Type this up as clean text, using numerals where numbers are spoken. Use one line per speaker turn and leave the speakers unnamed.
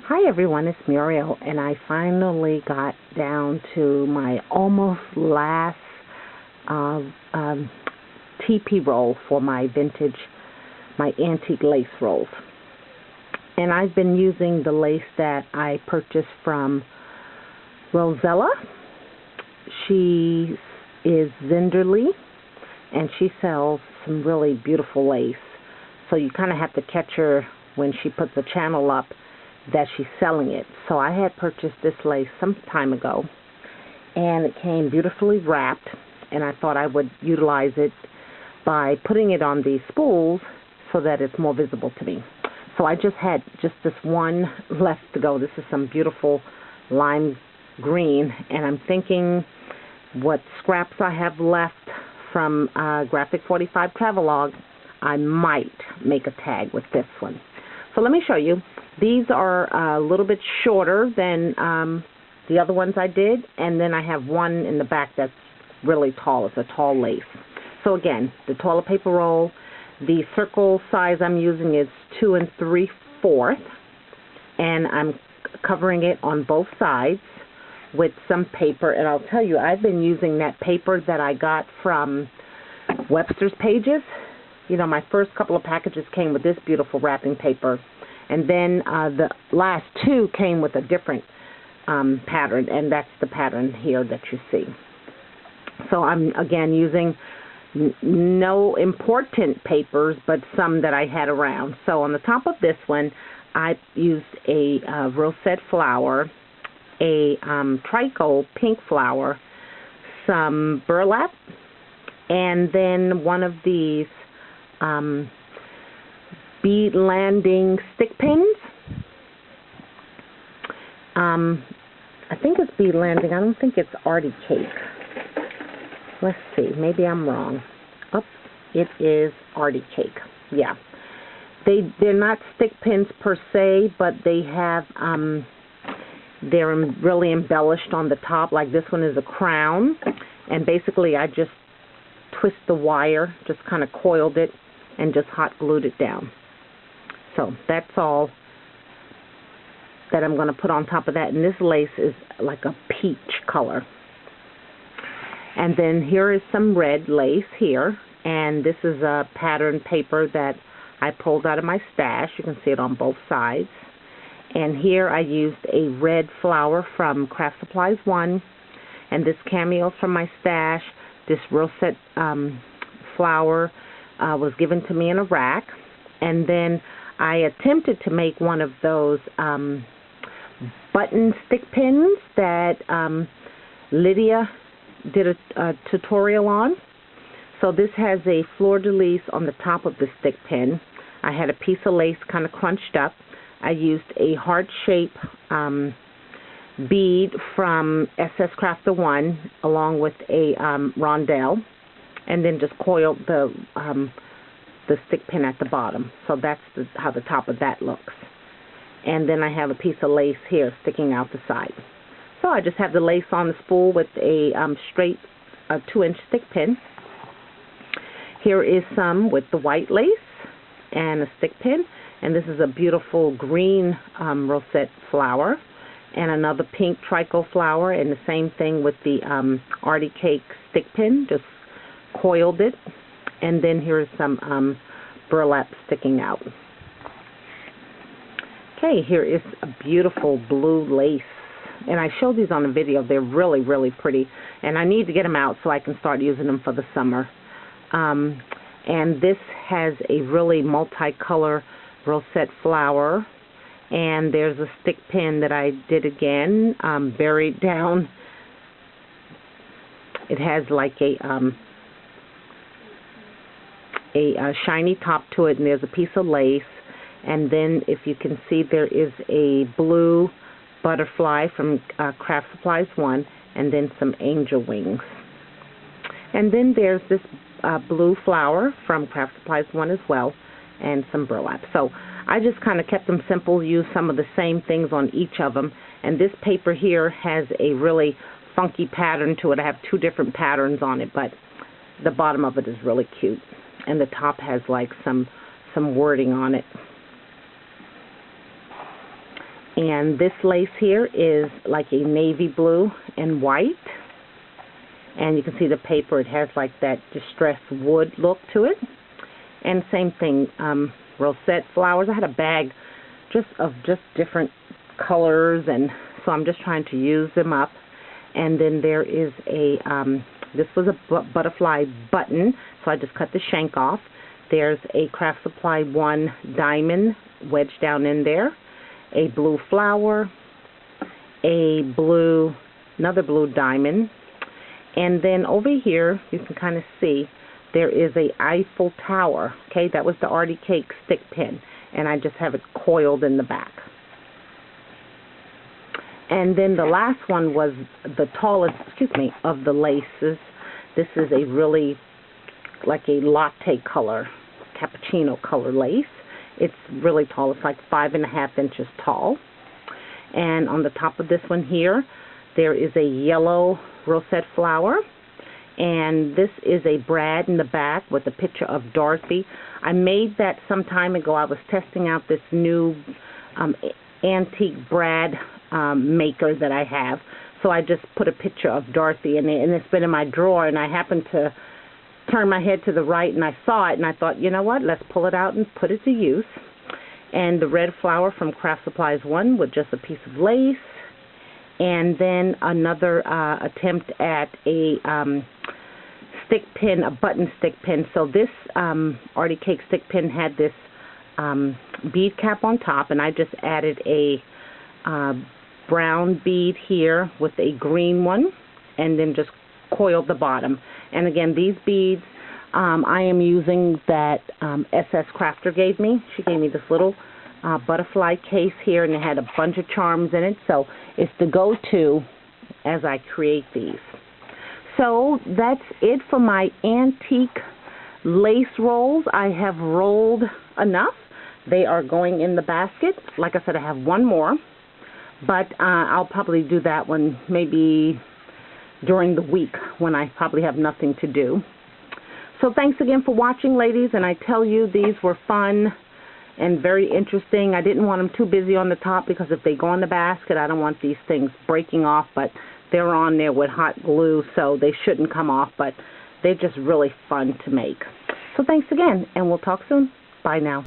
Hi everyone, it's Muriel, and I finally got down to my almost last TP roll for my antique lace rolls. And I've been using the lace that I purchased from Rozzella. She is Zenderlee, and she sells some really beautiful lace. So you kind of have to catch her when she puts the channel up that she's selling it. So I had purchased this lace some time ago, and it came beautifully wrapped, and I thought I would utilize it by putting it on these spools so that it's more visible to me. So I just had this one left to go. This is some beautiful lime green, and I'm thinking what scraps I have left from Graphic 45 Travelogue, I might make a tag with this one. So let me show you. These are a little bit shorter than the other ones I did, and then I have one in the back that's really tall. It's a tall lace. So again, the toilet paper roll, the circle size I'm using is 2 3/4, and I'm covering it on both sides with some paper. And I'll tell you, I've been using that paper that I got from Webster's Pages. You know, my first couple of packages came with this beautiful wrapping paper. And then the last two came with a different pattern, and that's the pattern here that you see. So I'm, again, using no important papers, but some that I had around. So on the top of this one, I used a rosette flower, a tricot pink flower, some burlap, and then one of these bead landing stick pins. I think it's bead landing. I don't think it's Artie Cake. Let's see. Maybe I'm wrong. Oh, it is Artie Cake. Yeah. They're not stick pins per se, but they have they're really embellished on the top. Like this one is a crown, and basically I just twist the wire, just kind of coiled it, and just hot glued it down. So that's all that I'm going to put on top of that. And this lace is like a peach color. And then here is some red lace here. And this is a pattern paper that I pulled out of my stash. You can see it on both sides. And here I used a red flower from Craft Supplies 1. And this cameo from my stash. This rosette flower was given to me in a rack. And then I attempted to make one of those button stick pins that Lydia did a tutorial on. So this has a fleur-de-lis on the top of the stick pin. I had a piece of lace kind of crunched up. I used a heart-shaped bead from SS Crafter 1 along with a rondelle, and then just coiled the stick pin at the bottom. So that's how the top of that looks. And then I have a piece of lace here sticking out the side. So I just have the lace on the spool with a straight 2-inch stick pin. Here is some with the white lace and a stick pin. And this is a beautiful green rosette flower and another pink tricot flower, and the same thing with the Artie Cake stick pin. Just coiled it. And then here is some burlap sticking out. Okay, here is a beautiful blue lace. And I showed these on the video. They're really, really pretty. And I need to get them out so I can start using them for the summer. And this has a really multicolor rosette flower. And there's a stick pin that I did again, buried down. It has like a shiny top to it, and there's a piece of lace. And then, if you can see, there is a blue butterfly from Craft Supplies 1, and then some angel wings. And then there's this blue flower from Craft Supplies 1 as well, and some burlap. So I just kind of kept them simple, used some of the same things on each of them. And this paper here has a really funky pattern to it. I have 2 different patterns on it, but the bottom of it is really cute. And the top has like some wording on it. And this lace here is like a navy blue and white. And you can see the paper, it has like that distressed wood look to it. And same thing, rosette flowers. I had a bag of different colors, and so I'm just trying to use them up. And then there is a, this was a butterfly button, so I just cut the shank off. There's a Craft Supply 1 diamond wedged down in there, a blue flower, another blue diamond, and then over here you can kind of see there is a Eiffel Tower. Okay, that was the Artie Cake stick pin, and I just have it coiled in the back. And then the last one was the tallest, of the laces. This is a really like a latte color, cappuccino color lace. It's really tall. It's like 5.5 inches tall. And on the top of this one here, there is a yellow rosette flower. And this is a brad in the back with a picture of Dorothy. I made that some time ago. I was testing out this new antique brad maker that I have. So I just put a picture of Dorothy in it, and it's been in my drawer, and I happened to turn my head to the right and I saw it, and I thought, you know what, let's pull it out and put it to use. And the red flower from Craft Supplies 1 with just a piece of lace, and then another attempt at a stick pin, a button stick pin. So this Artie Cake stick pin had this bead cap on top, and I just added a brown bead here with a green one, and then just coiled the bottom. And again, these beads, I am using that SS Crafter gave me. She gave me this little butterfly case here, and it had a bunch of charms in it, so it's the go-to as I create these. So that's it for my antique lace rolls. I have rolled enough. They are going in the basket. Like I said, I have one more, but I'll probably do that one maybe during the week when I probably have nothing to do. So thanks again for watching, ladies, and I tell you, these were fun and very interesting. I didn't want them too busy on the top because if they go in the basket, I don't want these things breaking off, but they're on there with hot glue, so they shouldn't come off, but they're just really fun to make. So thanks again, and we'll talk soon. Bye now.